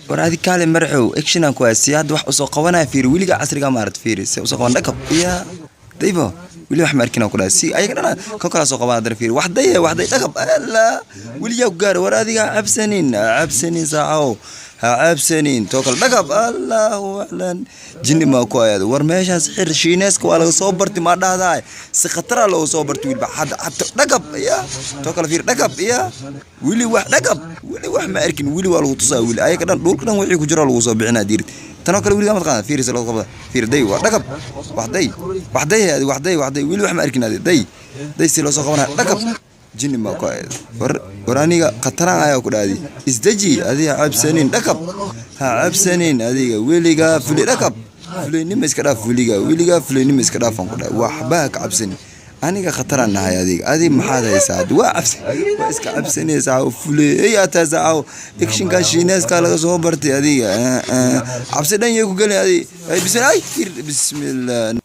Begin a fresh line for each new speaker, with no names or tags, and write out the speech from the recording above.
ورادي كالي مرحو اكشن كو سياد wax usoo qabanaa fiir wiliga casriga ma aragtay fiir si usoo qaban dhakab iya daybo wili wax ma arkina ku dhaasi ayaga dhana ka kala soo qaban dar fiir waxday dhakab alla wiliga gaar waraadiga cabsanin saaco ha cabsanin tookal dhakab allahu a'lan jinni ma ku ayad war meeshaas xir shiineeska waa laga soo bartay ma dhahday si khatar ah loo soo bartay wilba hada dhakab iya tookal fiir dhakab iya wili wax dhakab wili wax ma arkin wili waa lagu tusaa wili ayaga dhan dhulka dhan wixii ku jira lagu soo bixinaa diirta tan kale wili ma taqaan fiir si loo qabada fiir day waa dhakab waxday wili wax ma arkin day si loo soo qabanaa dhakab jinni ma ku ayad war aniga khataraan ayaa ku dhaadi isdaji adiga cabsanin dhakab ha cabsanin adiga wiliga fili dhakab filinima iska dhaaf wiliga filinima iska dhaafan ku dhaay waxba ka cabsanin aniga khataraan nahay adiga maxaad haysaa waa cabsi waa iska cabsanaysaa fulay ayaa saaco action ka shiineeska laga soo bartay adiga cabsi dhan yahay ku galay adiga bismillah